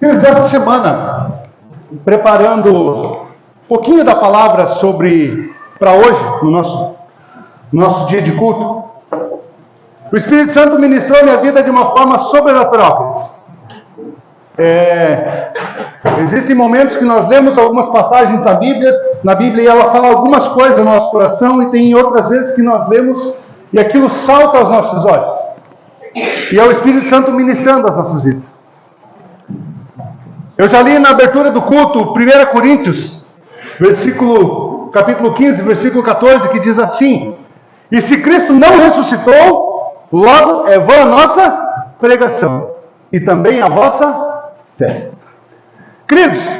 Essa semana, preparando um pouquinho da palavra para hoje, no nosso dia de culto, o Espírito Santo ministrou minha vida de uma forma sobrenatural. Existem momentos que nós lemos algumas passagens na Bíblia e ela fala algumas coisas no nosso coração, e tem outras vezes que nós lemos e aquilo salta aos nossos olhos. E é o Espírito Santo ministrando as nossas vidas. Eu já li na abertura do culto 1 Coríntios, capítulo 15, versículo 14, que diz assim: e se Cristo não ressuscitou, logo é vã a nossa pregação, e também a vossa fé. Queridos,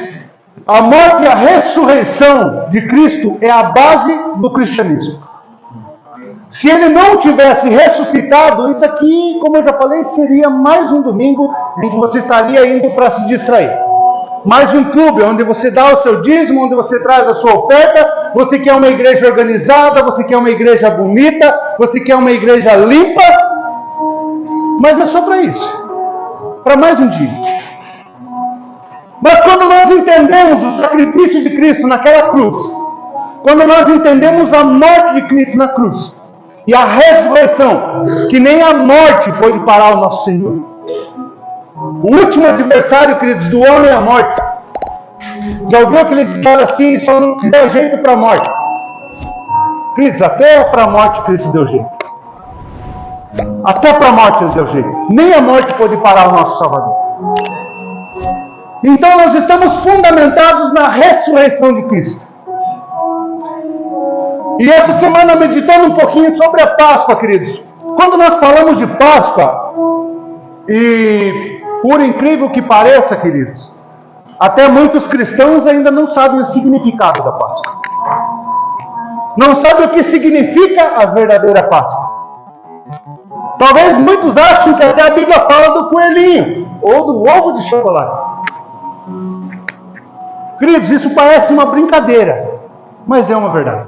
a morte e a ressurreição de Cristo é a base do cristianismo. Se ele não tivesse ressuscitado, isso aqui, como eu já falei, seria mais um domingo em que você estaria indo para se distrair. Mais um clube onde você dá o seu dízimo, onde você traz a sua oferta. Você quer uma igreja organizada, você quer uma igreja bonita, você quer uma igreja limpa. Mas é só para isso, para mais um dia. Mas quando nós entendemos o sacrifício de Cristo naquela cruz, quando nós entendemos a morte de Cristo na cruz, e a ressurreição, que nem a morte pôde parar o nosso Senhor. O último adversário, queridos, do homem é a morte. Já ouviu aquele ditado assim: só não se deu jeito para a morte? Queridos, até para a morte Cristo deu jeito. Até para a morte Ele deu jeito. Nem a morte pôde parar o nosso Salvador. Então nós estamos fundamentados na ressurreição de Cristo. E essa semana, meditando um pouquinho sobre a Páscoa, queridos. Quando nós falamos de Páscoa, e por incrível que pareça, queridos, até muitos cristãos ainda não sabem o significado da Páscoa. Não sabem o que significa a verdadeira Páscoa. Talvez muitos achem que até a Bíblia fala do coelhinho, ou do ovo de chocolate. Queridos, isso parece uma brincadeira, mas é uma verdade.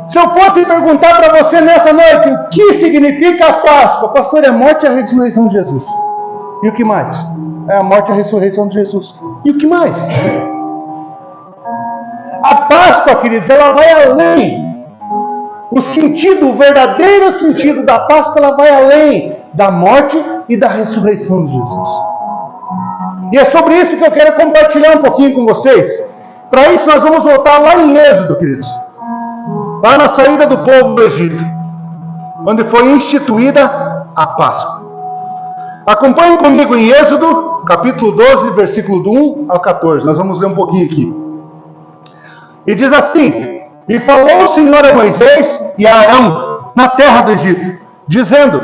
Se eu fosse perguntar para você nessa noite o que significa a Páscoa, pastor, é a morte e a ressurreição de Jesus. E o que mais? É a morte e a ressurreição de Jesus. E o que mais? A Páscoa, queridos, ela vai além. O verdadeiro sentido da Páscoa, ela vai além da morte e da ressurreição de Jesus. E é sobre isso que eu quero compartilhar um pouquinho com vocês. Para isso nós vamos voltar lá em Êxodo, queridos. Lá na saída do povo do Egito, onde foi instituída a Páscoa. Acompanhem comigo em Êxodo, capítulo 12, versículo do 1 ao 14. Nós vamos ler um pouquinho aqui. E diz assim: e falou o Senhor a Moisés e a Arão na terra do Egito, dizendo: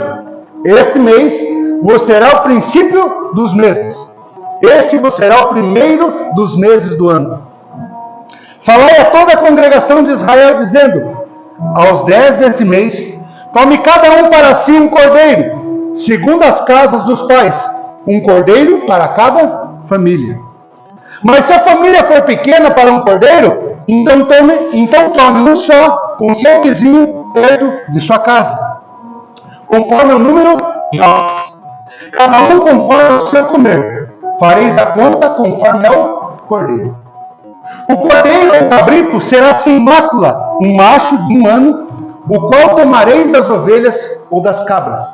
este mês vos será o princípio dos meses. Este vos será o primeiro dos meses do ano. Falai a toda a congregação de Israel, dizendo: aos 10 deste mês, tome cada um para si um cordeiro, segundo as casas dos pais, um cordeiro para cada família. Mas se a família for pequena para um cordeiro, então tome um só, com seu vizinho perto de sua casa, conforme o número de ossos. Cada um conforme o seu comer. Fareis a conta conforme ao cordeiro. O cordeiro ou cabrito será sem mácula, um macho de 1 ano, o qual tomareis das ovelhas ou das cabras.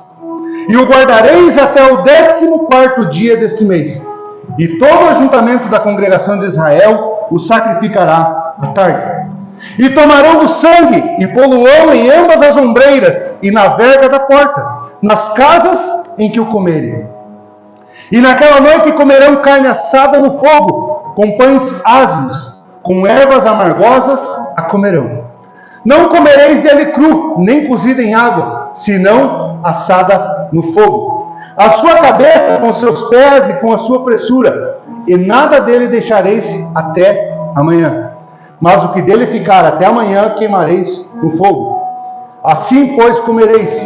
E o guardareis até o 14º dia deste mês. E todo o ajuntamento da congregação de Israel o sacrificará à tarde. E tomarão do sangue e poluão em ambas as ombreiras e na verga da porta, nas casas em que o comerem. E naquela noite comerão carne assada no fogo, com pães ázimos, com ervas amargosas a comerão. Não comereis dele cru, nem cozido em água, senão assada no fogo. A sua cabeça com seus pés e com a sua fressura, e nada dele deixareis até amanhã. Mas o que dele ficar até amanhã queimareis no fogo. Assim, pois, comereis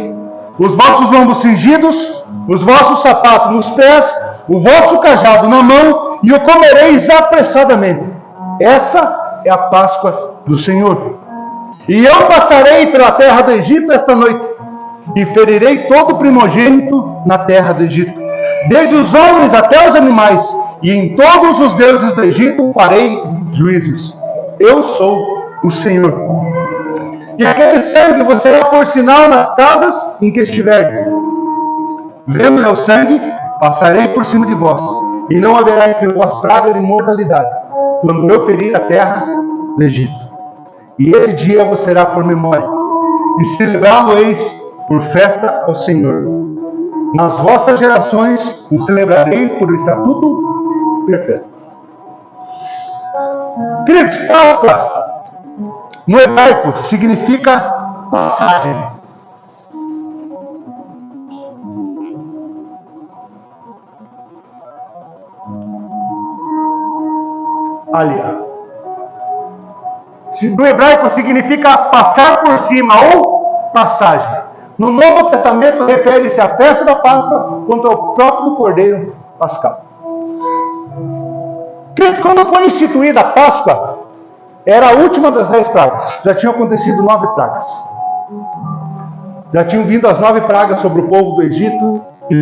os vossos lombos cingidos, os vossos sapatos nos pés, o vosso cajado na mão, e o comereis apressadamente. Essa é a Páscoa do Senhor. E eu passarei pela terra do Egito esta noite, e ferirei todo primogênito na terra do Egito, desde os homens até os animais, e em todos os deuses do Egito farei juízos. Eu sou o Senhor. E aquele sangue você será por sinal nas casas em que estiverdes. Vendo meu sangue, passarei por cima de vós, e não haverá entre vós praga de mortalidade, quando eu ferir a terra do Egito. E esse dia vos será por memória, e celebrá-lo-eis por festa ao Senhor. Nas vossas gerações o celebrarei por estatuto perpétuo. Queridos, Páscoa no hebraico significa passagem. Aliás, no hebraico significa passar por cima ou passagem. No Novo Testamento refere-se à festa da Páscoa quanto ao próprio Cordeiro Pascal. Quando foi instituída a Páscoa, era a última das 10 pragas. Já tinham acontecido 9 pragas. Já tinham vindo as 9 pragas sobre o povo do Egito e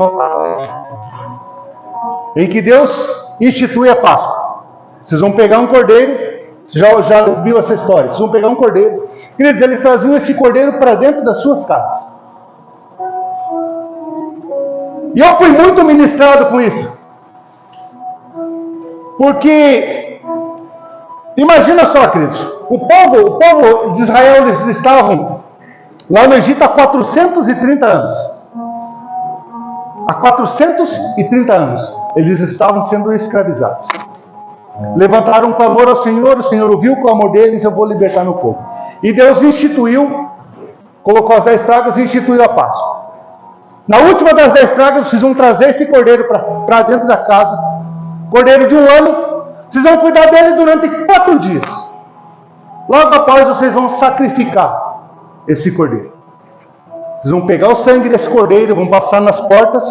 em que Deus institui a Páscoa. Vocês vão pegar um cordeiro. Já ouviu essa história? Vocês vão pegar um cordeiro. Queridos, eles traziam esse cordeiro para dentro das suas casas. E eu fui muito ministrado com isso. Porque, imagina só, queridos, o povo de Israel, eles estavam lá no Egito há 430 anos. Há 430 anos, eles estavam sendo escravizados. Levantaram um clamor ao Senhor, o Senhor ouviu o clamor deles, eu vou libertar meu povo. E Deus instituiu, colocou as 10 pragas e instituiu a Páscoa. Na última das 10 pragas, vocês vão trazer esse cordeiro para dentro da casa. Cordeiro de 1 ano, vocês vão cuidar dele durante 4 dias. Logo após, vocês vão sacrificar esse cordeiro. Vocês vão pegar o sangue desse cordeiro, vão passar nas portas,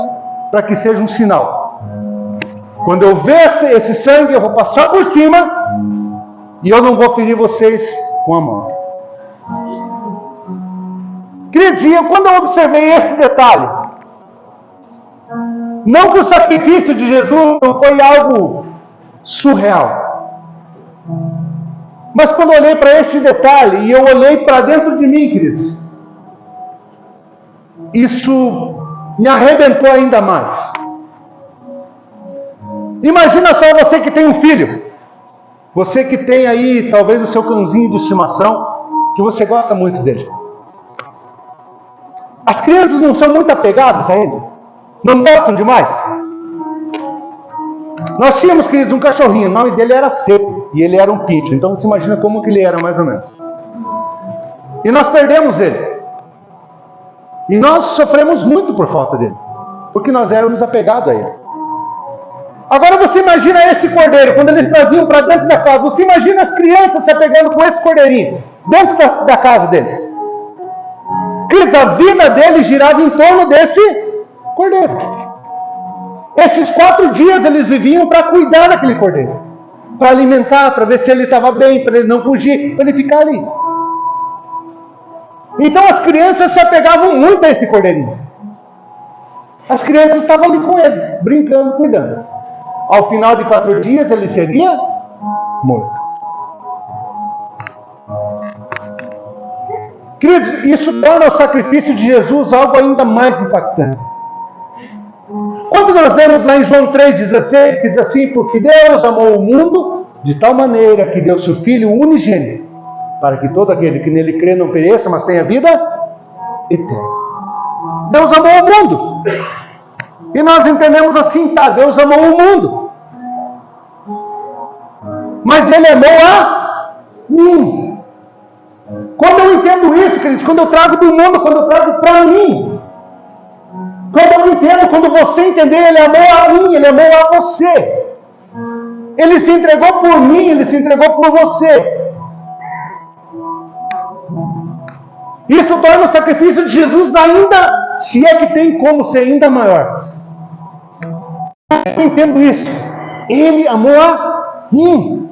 para que seja um sinal. Quando eu ver esse sangue, eu vou passar por cima, e eu não vou ferir vocês com a mão. Queridos, quando eu observei esse detalhe, não que o sacrifício de Jesus não foi algo surreal, mas quando eu olhei para esse detalhe, e eu olhei para dentro de mim, queridos, isso me arrebentou ainda mais. Imagina só você que tem um filho, você que tem aí talvez o seu cãozinho de estimação, que você gosta muito dele. As crianças não são muito apegadas a ele? Não gostam demais? Nós tínhamos, queridos, um cachorrinho, o nome dele era Seco, e ele era um pincher, então você imagina como que ele era mais ou menos. E nós perdemos ele. E nós sofremos muito por falta dele, porque nós éramos apegados a ele. Agora você imagina esse cordeiro, quando eles traziam para dentro da casa, você imagina as crianças se apegando com esse cordeirinho, dentro da casa deles. Queridos, a vida deles girava em torno desse cordeiro. Esses 4 dias eles viviam para cuidar daquele cordeiro, para alimentar, para ver se ele estava bem, para ele não fugir, para ele ficar ali. Então as crianças se apegavam muito a esse cordeirinho. As crianças estavam ali com ele, brincando, cuidando. Ao final de 4 dias ele seria morto. Queridos, isso torna o sacrifício de Jesus algo ainda mais impactante. Quando nós lemos lá em João 3,16, que diz assim: porque Deus amou o mundo de tal maneira que deu seu Filho unigênito, para que todo aquele que nele crê não pereça, mas tenha vida eterna. Deus amou o mundo. E nós entendemos assim, tá, Deus amou o mundo. Mas Ele amou a mim. Quando eu entendo isso, queridos, quando eu trago do mundo, quando eu trago para mim, quando eu entendo, quando você entender, Ele amou a mim, Ele amou a você. Ele se entregou por mim, Ele se entregou por você. Isso torna o sacrifício de Jesus ainda, se é que tem como ser ainda maior. Eu entendo isso. Ele amou a mim,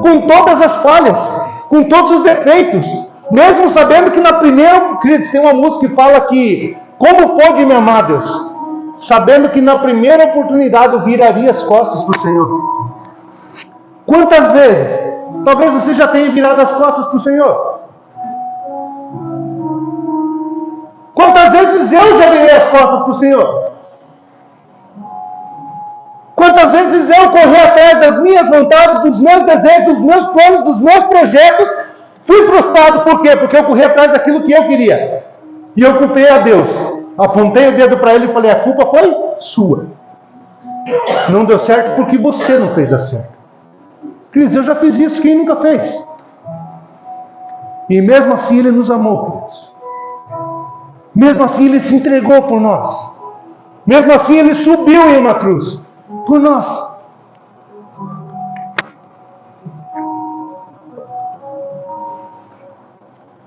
com todas as falhas, com todos os defeitos, mesmo sabendo que na primeira, queridos, tem uma música que fala que, como pode me amar Deus, sabendo que na primeira oportunidade eu viraria as costas para o Senhor. Quantas vezes? Talvez você já tenha virado as costas para o Senhor. Quantas vezes eu já virei as costas para o Senhor? Quantas vezes eu corri atrás das minhas vontades, dos meus desejos, dos meus planos, dos meus projetos, fui frustrado, por quê? Porque eu corri atrás daquilo que eu queria. E eu culpei a Deus. Apontei o dedo para Ele e falei, a culpa foi sua. Não deu certo porque você não fez dar certo. Queridos, eu já fiz isso, quem nunca fez? E mesmo assim Ele nos amou, queridos. Mesmo assim Ele se entregou por nós. Mesmo assim Ele subiu em uma cruz por nós.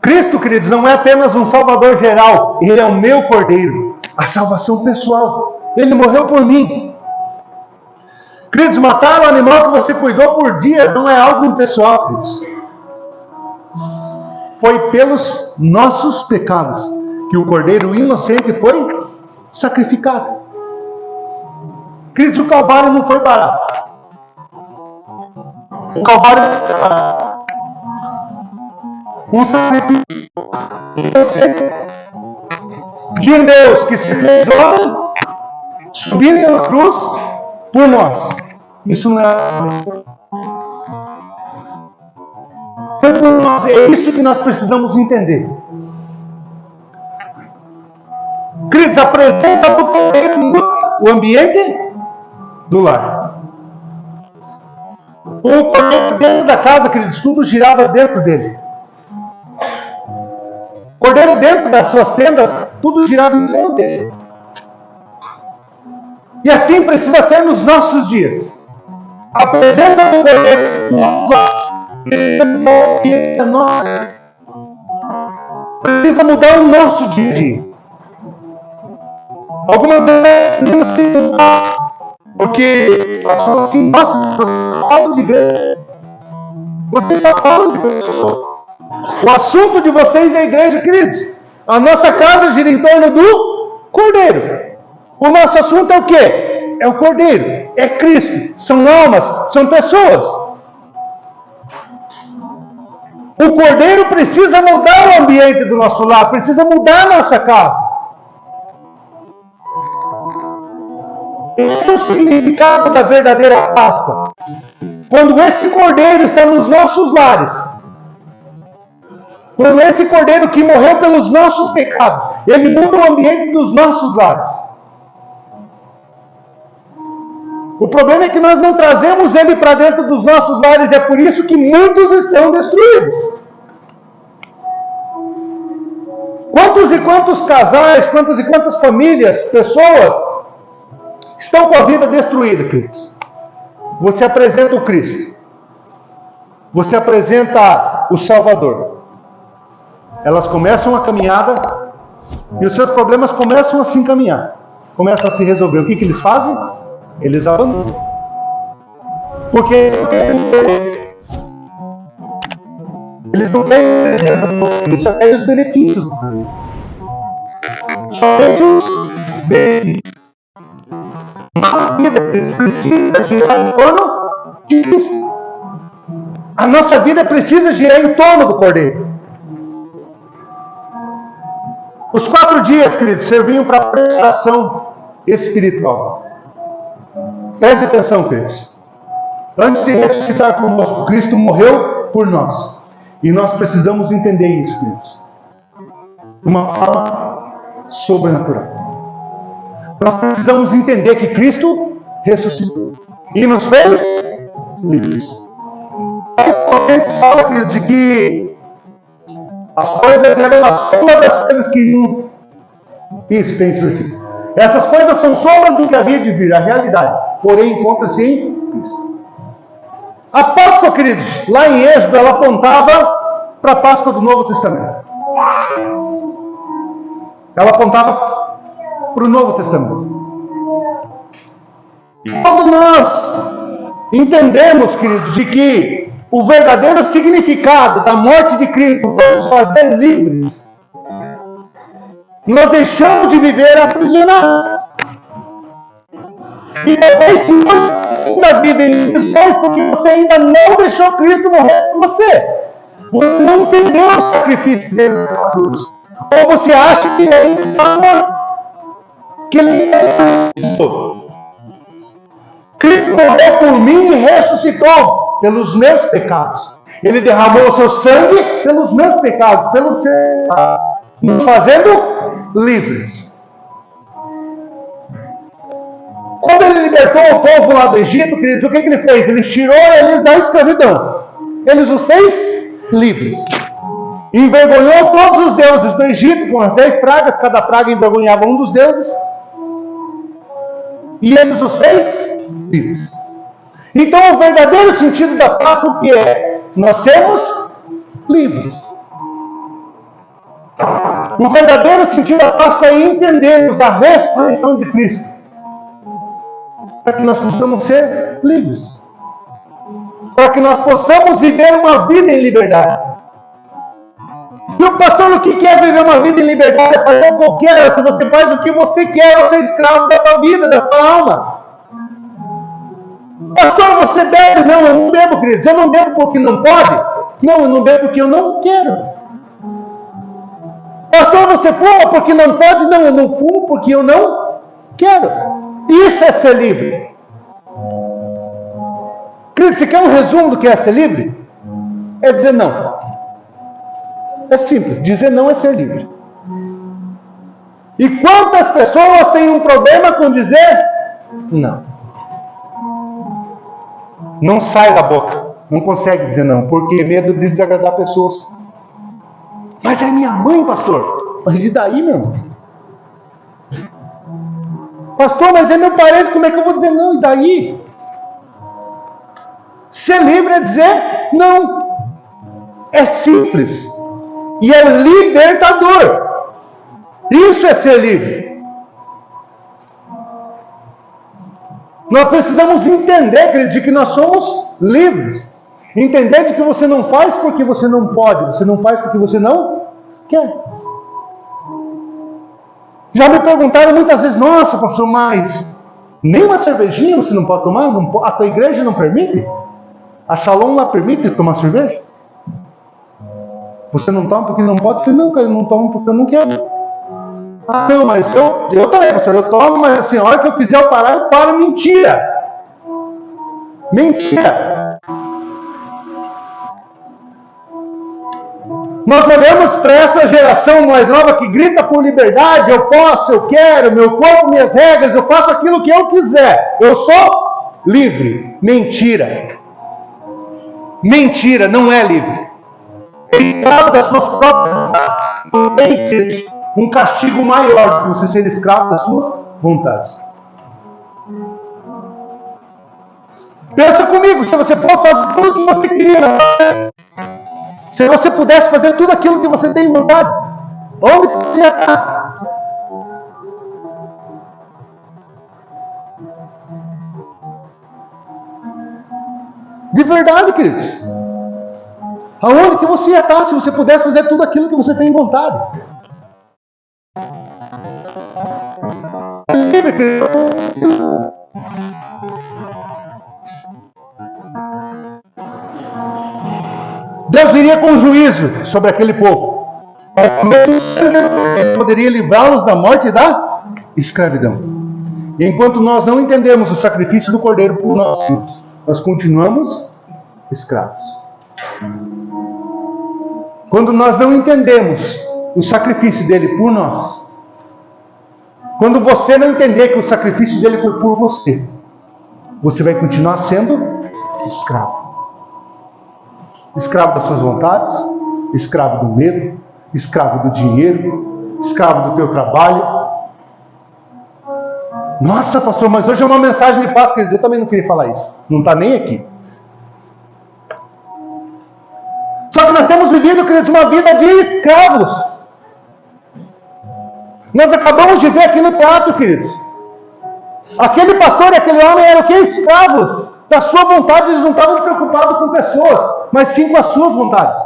Cristo, queridos, não é apenas um salvador geral. Ele é o meu cordeiro. A salvação pessoal. Ele morreu por mim. Queridos, matar o animal que você cuidou por dias não é algo impessoal, queridos. Foi pelos nossos pecados que o cordeiro inocente foi sacrificado. Queridos, o Calvário não foi barato. O Calvário foi barato. Um sacrifício de um Deus que se fez homem, subindo na cruz por nós. Isso não é. Foi por nós. É isso que nós precisamos entender. Queridos, a presença do cordeiro muda o ambiente do lar. O cordeiro dentro da casa, queridos, tudo girava dentro dele. O cordeiro dentro das suas tendas, tudo girava em torno dele. E assim precisa ser nos nossos dias. A presença do cordeiro precisa mudar o nosso dia a dia. Algumas vezes assim, porque assim, nossa, falo de igreja. Vocês só falam de pessoas. O assunto de vocês é a igreja, queridos. A nossa casa gira em torno do cordeiro. O nosso assunto é o quê? É o cordeiro, é Cristo, são almas, são pessoas. O cordeiro precisa mudar o ambiente do nosso lar, precisa mudar a nossa casa. Esse é o significado da verdadeira Páscoa. Quando esse cordeiro está nos nossos lares, quando esse cordeiro que morreu pelos nossos pecados, ele muda o ambiente dos nossos lares. O problema é que nós não trazemos ele para dentro dos nossos lares, é por isso que muitos estão destruídos. Quantos e quantos casais, quantas e quantas famílias, pessoas estão com a vida destruída, queridos? Você apresenta o Cristo. Você apresenta o Salvador. Elas começam a caminhada e os seus problemas começam a se encaminhar. Começam a se resolver. O que eles fazem? Eles abandonam. Porque eles não têm eles só têm os benefícios. Só têm os benefícios. Nossa vida precisa girar em torno de Cristo. A nossa vida precisa girar em torno do Cordeiro. Os 4 dias, queridos, serviam para preparação espiritual. Preste atenção, queridos. Antes de ressuscitar conosco, Cristo morreu por nós. E nós precisamos entender isso, queridos. De uma forma sobrenatural. Nós precisamos entender que Cristo ressuscitou. E nos fez livres. Você fala, queridos, de que as coisas eram a sombra das coisas que não. Isso, tem esse versículo. Essas coisas são sombras do que havia de vir, a realidade. Porém, encontra-se em Cristo. A Páscoa, queridos, lá em Êxodo, ela apontava para a Páscoa do Novo Testamento. Ela apontava para o Novo Testamento. Quando nós entendemos, queridos, de que o verdadeiro significado da morte de Cristo vai nos fazer livres, nós deixamos de viver aprisionados. E talvez se você ainda vive em prisões porque você ainda não deixou Cristo morrer por você. Você não entendeu o sacrifício dele na cruz. Ou você acha que ele está morto. Que ele Cristo morreu por mim e ressuscitou pelos meus pecados. Ele derramou o seu sangue pelos meus pecados, pelos seus pecados, nos fazendo livres. Quando ele libertou o povo lá do Egito, queridos, o que ele fez? Ele tirou eles da escravidão. Ele os fez livres. Envergonhou todos os deuses do Egito com as 10 pragas, cada praga envergonhava um dos deuses. E ele os fez livres. Então o verdadeiro sentido da Páscoa o que é? Nós sermos livres. O verdadeiro sentido da Páscoa é entendermos a ressurreição de Cristo. Para que nós possamos ser livres. Para que nós possamos viver uma vida em liberdade. E o pastor, o que é viver uma vida em liberdade? É fazer o que eu quero. Se você faz o que você quer, você é escravo da tua vida, da tua alma. Pastor, você bebe? Não, eu não bebo, queridos. Eu não bebo porque não pode? Não, eu não bebo porque eu não quero. Pastor, você fuma porque não pode? Não, eu não fumo porque eu não quero. Isso é ser livre. Queridos, você quer um resumo do que é ser livre? É dizer não. É simples, dizer não é ser livre. E quantas pessoas têm um problema com dizer não? Não sai da boca, não consegue dizer não, porque medo de desagradar pessoas. Mas é minha mãe, pastor. Mas e daí, meu irmão? Pastor, mas é meu parente, como é que eu vou dizer não? E daí? Ser livre é dizer não. É simples. E é libertador. Isso é ser livre. Nós precisamos entender, queridos, de que nós somos livres. Entender de que você não faz porque você não pode. Você não faz porque você não quer. Já me perguntaram muitas vezes, nossa, pastor, mas nem uma cervejinha você não pode tomar? A tua igreja não permite? A Shalom lá permite tomar cerveja? Você não toma porque não pode? Eu falei, não, cara, eu não tomo porque eu não quero. Ah, não, mas eu também, pastor, eu tomo, mas assim, a hora que eu quiser eu parar, eu paro. Mentira! Mentira! Nós olhamos para essa geração mais nova que grita por liberdade, eu posso, eu quero, meu corpo, minhas regras, eu faço aquilo que eu quiser. Eu sou livre. Mentira! Mentira, não é livre. Escravo das suas próprias vontades. Não tem um castigo maior do que você ser escravo das suas vontades. Pensa comigo, se você fosse fazer tudo o que você queria, se você pudesse fazer tudo aquilo que você tem vontade, onde você ia estar? De verdade, queridos. Aonde que você ia estar se você pudesse fazer tudo aquilo que você tem vontade? Deus viria com juízo sobre aquele povo. Ele poderia livrá-los da morte e da escravidão. E enquanto nós não entendemos o sacrifício do Cordeiro por nós continuamos escravos. Quando nós não entendemos o sacrifício dele por nós, quando você não entender que o sacrifício dele foi por você, você vai continuar sendo escravo. Escravo das suas vontades, escravo do medo, escravo do dinheiro, escravo do teu trabalho. Nossa, pastor, mas hoje é uma mensagem de paz, querido. Eu também não queria falar isso. Não está nem aqui. Só que nós temos vivido, queridos, uma vida de escravos. Nós acabamos de ver aqui no teatro, queridos. Aquele pastor e aquele homem eram o que? Escravos. Da sua vontade, eles não estavam preocupados com pessoas, mas sim com as suas vontades.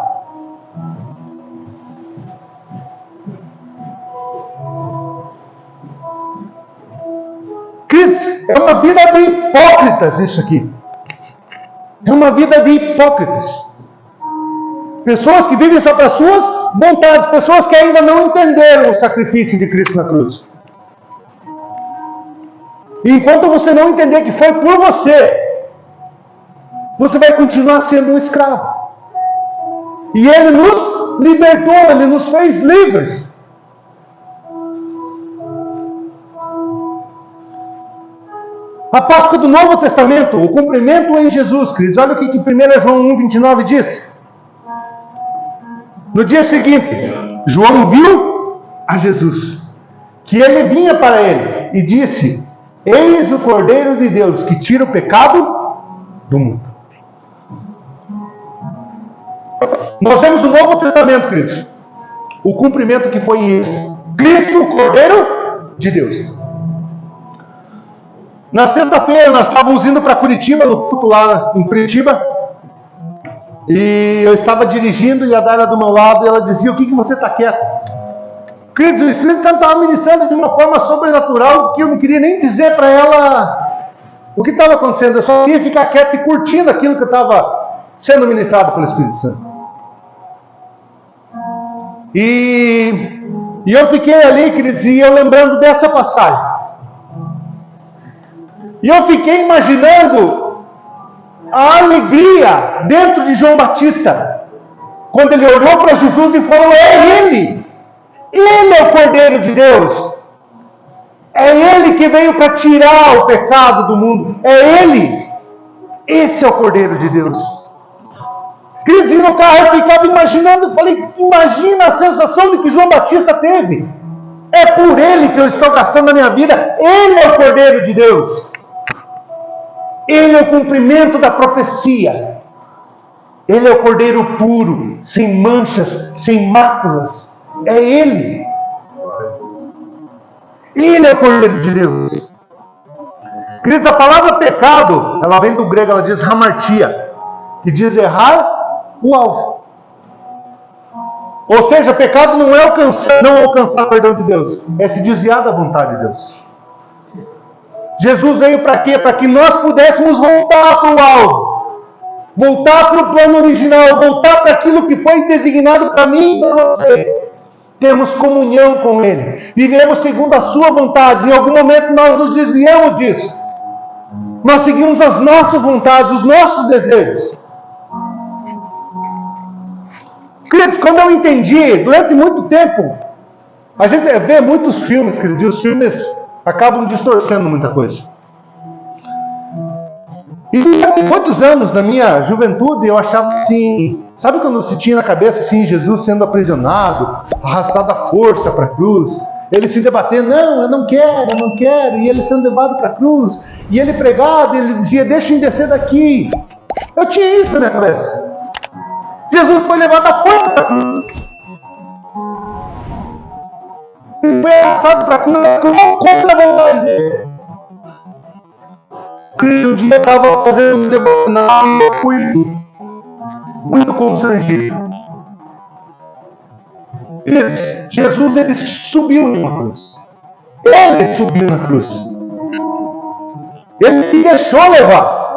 Queridos, Queridos, é uma vida de hipócritas isso aqui. É uma vida de hipócritas. Pessoas que vivem só para suas vontades, pessoas que ainda não entenderam o sacrifício de Cristo na cruz. E enquanto você não entender que foi por você, você vai continuar sendo um escravo. E Ele nos libertou, Ele nos fez livres. A Páscoa do Novo Testamento, o cumprimento em Jesus, queridos. Olha o que 1 João 1,29 diz. No dia seguinte, João viu a Jesus, que ele vinha para ele, e disse: Eis o Cordeiro de Deus, que tira o pecado do mundo. Nós vemos o Novo Testamento, queridos. O cumprimento que foi em Cristo, o Cordeiro de Deus. Na sexta-feira, nós estávamos indo para Curitiba, no culto lá em Curitiba. E eu estava dirigindo e a Dália do meu lado, e ela dizia: o que você está quieto? Queridos, o Espírito Santo estava ministrando de uma forma sobrenatural, que eu não queria nem dizer para ela o que estava acontecendo. Eu só queria ficar quieto e curtindo aquilo que estava sendo ministrado pelo Espírito Santo. E eu fiquei ali, queridos, e eu lembrando dessa passagem. E eu fiquei imaginando a alegria dentro de João Batista, quando ele olhou para Jesus e falou: é Ele! Ele é o Cordeiro de Deus! É Ele que veio para tirar o pecado do mundo! É Ele! Esse é o Cordeiro de Deus! Queridos, e no carro eu ficava imaginando, falei: imagina a sensação de que João Batista teve! É por Ele que eu estou gastando a minha vida! Ele é o Cordeiro de Deus! Ele é o cumprimento da profecia. Ele é o Cordeiro puro, sem manchas, sem máculas. É Ele. Ele é o Cordeiro de Deus. Queridos, a palavra pecado, ela vem do grego, ela diz hamartia, que diz errar o alvo. Ou seja, pecado não é não alcançar o perdão de Deus, é se desviar da vontade de Deus. Jesus veio para quê? Para que nós pudéssemos voltar para o alvo, voltar para o plano original, voltar para aquilo que foi designado para mim e para você. Temos comunhão com Ele, vivemos segundo a Sua vontade. Em algum momento nós nos desviamos disso, nós seguimos as nossas vontades, os nossos desejos. Queridos, quando eu entendi, durante muito tempo, a gente vê muitos filmes, queridos, e os filmes acabam distorcendo muita coisa. E durante muitos anos, na minha juventude, eu achava assim, sabe quando se tinha na cabeça assim, Jesus sendo aprisionado, arrastado à força para a cruz, ele se debatendo: não, eu não quero, e ele sendo levado para a cruz, e ele pregado, ele dizia: deixem descer daqui. Eu tinha isso na minha cabeça. Jesus foi levado à força para a cruz. Ele foi arrastado para a cruz contra a vontade dele. Um dia eu estava fazendo um devocional e eu fui muito constrangido. Jesus, ele subiu na cruz. Ele subiu na cruz. Ele se deixou levar.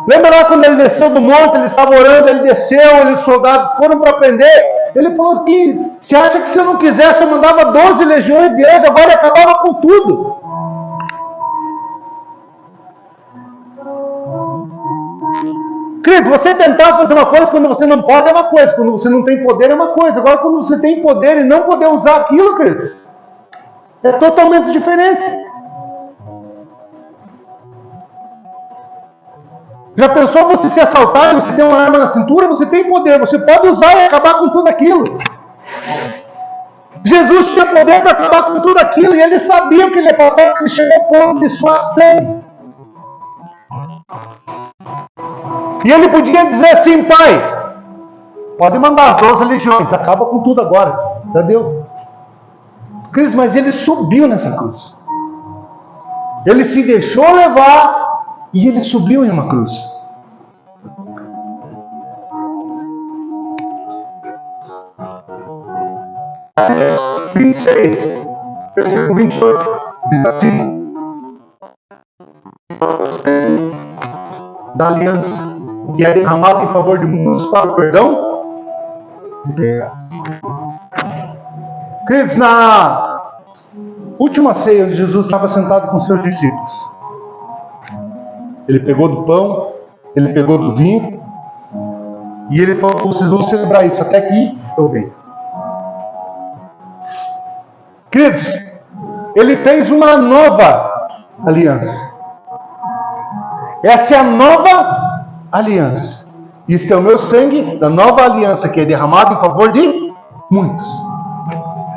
Lembra lá quando ele desceu do monte, ele estava orando, ele desceu, os soldados foram para prender. Ele falou que se acha que se eu não quisesse, eu mandava 12 legiões de anjos, agora acabava com tudo. Querido, você tentar fazer uma coisa quando você não pode é uma coisa, quando você não tem poder é uma coisa. Agora, quando você tem poder e não poder usar aquilo, queridos, é totalmente diferente. Já pensou você ser assaltado, você tem uma arma na cintura, você tem poder, você pode usar e acabar com tudo aquilo. Jesus tinha poder para acabar com tudo aquilo e ele sabia o que ele ia passar, porque ele chegou ao ponto de suar sangue. E ele podia dizer assim: Pai, pode mandar as 12 legiões, acaba com tudo agora, já deu. Cristo, mas ele subiu nessa cruz. Ele se deixou levar e ele subiu em uma cruz. Mateus 26, versículo 28, diz assim: sangue da aliança, que é derramado em favor de muitos para o perdão. Queridos, na última ceia, onde Jesus estava sentado com seus discípulos, ele pegou do pão, ele pegou do vinho, e ele falou: vocês vão celebrar isso até que eu venha. Queridos, ele fez uma nova aliança. Essa é a nova aliança. Isto é o meu sangue da nova aliança, que é derramado em favor de muitos.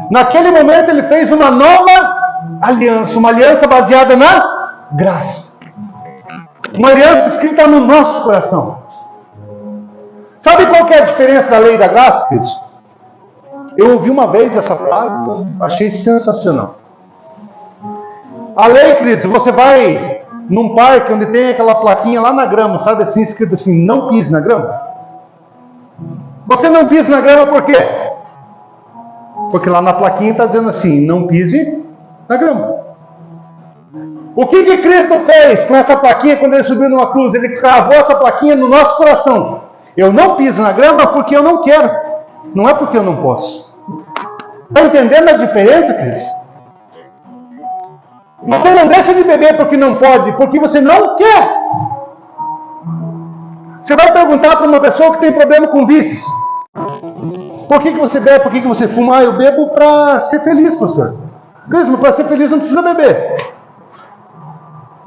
Naquele momento ele fez uma nova aliança, uma aliança baseada na graça. Uma aliança escrita no nosso coração. Sabe qual que é a diferença da lei e da graça, queridos? Eu ouvi uma vez essa frase, achei sensacional. A lei, queridos, você vai num parque onde tem aquela plaquinha lá na grama, sabe assim, escrito assim: não pise na grama. Você não pisa na grama por quê? Porque lá na plaquinha está dizendo assim: não pise na grama. O que Cristo fez com essa plaquinha quando ele subiu numa cruz? Ele cravou essa plaquinha no nosso coração. Eu não piso na grama porque eu não quero, não é porque eu não posso. Está entendendo a diferença, Cristo? Você não deixa de beber porque não pode, porque você não quer. Você vai perguntar para uma pessoa que tem problema com vícios: por que você bebe, por que você fuma? Eu bebo para ser feliz, pastor. Cristo, mas para ser feliz não precisa beber.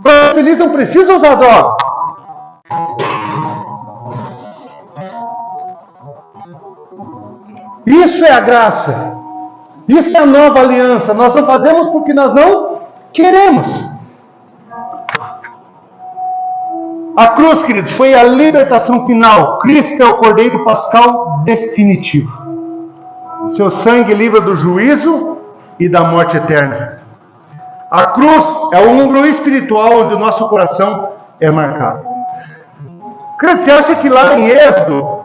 Para ser feliz não precisa usar droga. Isso é a graça. Isso é a nova aliança. Nós não fazemos porque nós não queremos. A cruz, queridos, foi a libertação final. Cristo é o Cordeiro Pascal definitivo. Seu sangue livra do juízo e da morte eterna. A cruz é o ombro espiritual onde o nosso coração é marcado. Queridos, você acha que lá em Êxodo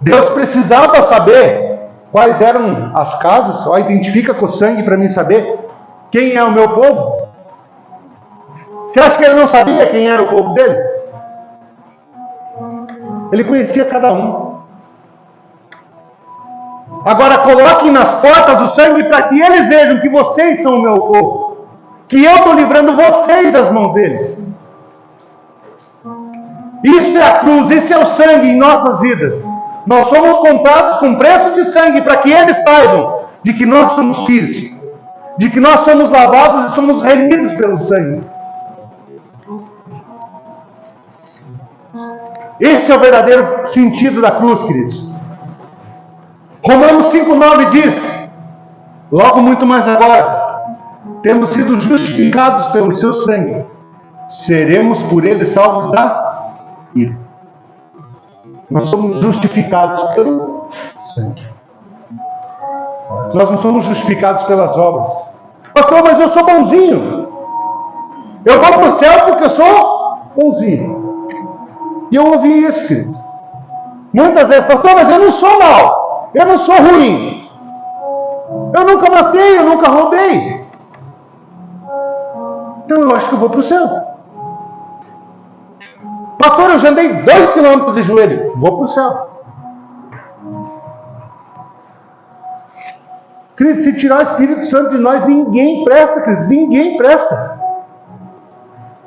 Deus precisava saber quais eram as casas? Ó, identifica com o sangue para mim saber quem é o meu povo. Você acha que ele não sabia quem era o povo dele? Ele conhecia cada um. Agora coloquem nas portas o sangue para que eles vejam que vocês são o meu povo. Que eu estou livrando vocês das mãos deles. Isso é a cruz, esse é o sangue em nossas vidas. Nós somos comprados com preço de sangue para que eles saibam de que nós somos filhos, de que nós somos lavados e somos remidos pelo sangue. Esse é o verdadeiro sentido da cruz, queridos. Romanos 5,9 diz: logo muito mais agora, tendo sido justificados pelo seu sangue, seremos por ele salvos da ira. Nós somos justificados pelo sangue. Nós não somos justificados pelas obras. Pastor, mas eu sou bonzinho. Eu vou para o céu porque eu sou bonzinho. E eu ouvi isso, queridos. Muitas vezes: pastor, mas eu não sou mau. Eu não sou ruim. Eu nunca matei, eu nunca roubei. Então eu acho que eu vou para o céu. Pastor, eu já andei 2 quilômetros de joelho. Vou para o céu. Queridos, se tirar o Espírito Santo de nós, ninguém presta, queridos. Ninguém presta.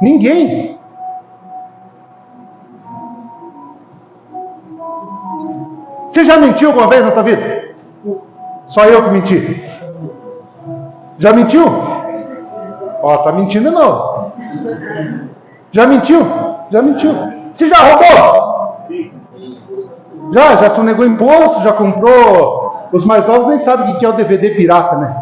Ninguém. Você já mentiu alguma vez na tua vida? Só eu que menti. Já mentiu? Ó, tá mentindo não. Já mentiu? Já mentiu. Você já roubou? Já sonegou imposto, já comprou. Os mais novos nem sabem o que é o DVD pirata, né?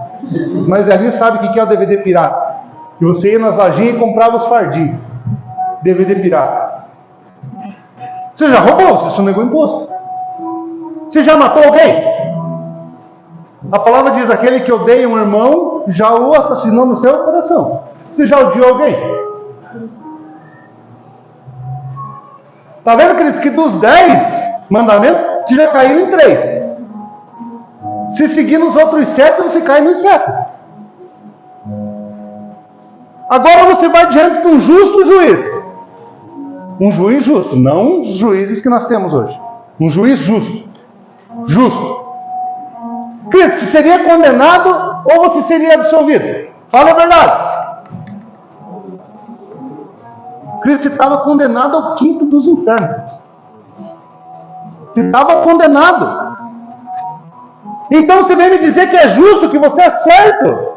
Os mais velhinhos sabem o que é o DVD pirata. E você ia nas lojinhas e comprava os fardinhos. DVD pirata. Você já roubou? Você sonegou imposto. Você já matou alguém? A palavra diz: aquele que odeia um irmão já o assassinou no seu coração. Você já odiou alguém? Está vendo, queridos, que dos 10 mandamentos, você já caiu em 3. Se seguir nos outros 7, você cai nos 7. Agora você vai diante de um justo juiz. Um juiz justo, não os juízes que nós temos hoje. Um juiz justo. Justo. Cristo, você seria condenado ou você seria absolvido? Fala a verdade. Cristo estava condenado ao quinto dos infernos. Você estava condenado. Então você vem me dizer que é justo, que você é certo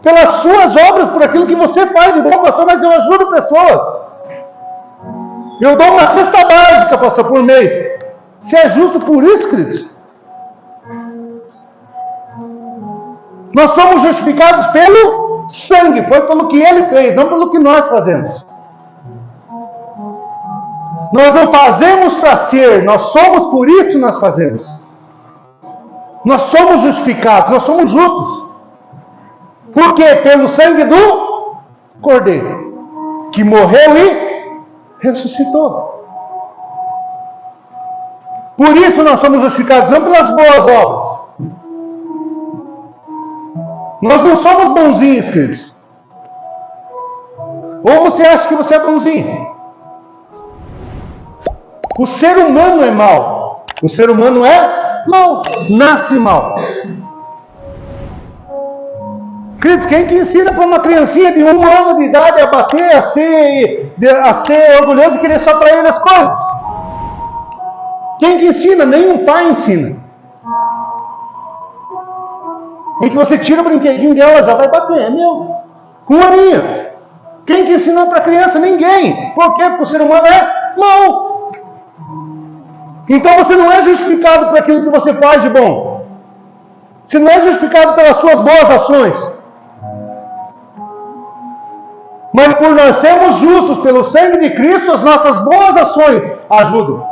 pelas suas obras, por aquilo que você faz de bom, pastor, mas eu ajudo pessoas. Eu dou uma cesta básica, pastor, por mês. Você é justo por isso, queridos? Nós somos justificados pelo sangue, foi pelo que ele fez, não pelo que nós fazemos. Nós não fazemos para ser, nós somos, por isso nós fazemos. Nós somos justificados, nós somos justos. Por quê? Pelo sangue do Cordeiro, que morreu e ressuscitou. Por isso nós somos justificados, não pelas boas obras. Nós não somos bonzinhos, queridos. Ou você acha que você é bonzinho? O ser humano é mau. O ser humano é mau. Nasce mau. Queridos, quem que ensina para uma criancinha de 1 ano de idade a bater, a ser orgulhoso e querer só para ele as coisas? Quem que ensina? Nenhum pai ensina. E que você tira o brinquedinho dela, já vai bater, é meu. Com aninho. Quem que ensinou para a criança? Ninguém. Por quê? Porque o ser humano é mau. Então você não é justificado por aquilo que você faz de bom. Você não é justificado pelas suas boas ações. Mas por nós sermos justos pelo sangue de Cristo, as nossas boas ações ajudam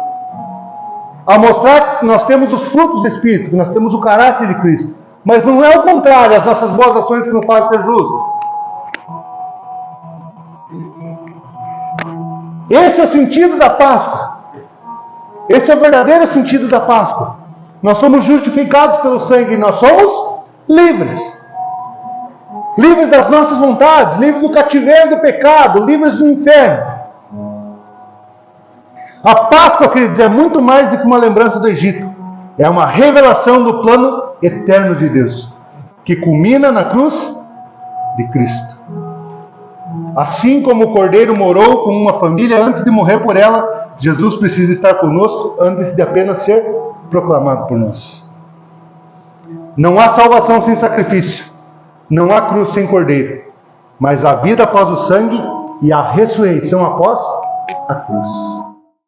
a mostrar que nós temos os frutos do Espírito, que nós temos o caráter de Cristo. Mas não é o contrário, as nossas boas ações que nos fazem ser justos. Esse é o sentido da Páscoa. Esse é o verdadeiro sentido da Páscoa. Nós somos justificados pelo sangue, nós somos livres. Livres das nossas vontades, livres do cativeiro do pecado, livres do inferno. A Páscoa, queridos, é muito mais do que uma lembrança do Egito. É uma revelação do plano eterno de Deus, que culmina na cruz de Cristo. Assim como o Cordeiro morou com uma família antes de morrer por ela, Jesus precisa estar conosco antes de apenas ser proclamado por nós. Não há salvação sem sacrifício, não há cruz sem Cordeiro, mas a vida após o sangue e a ressurreição após a cruz.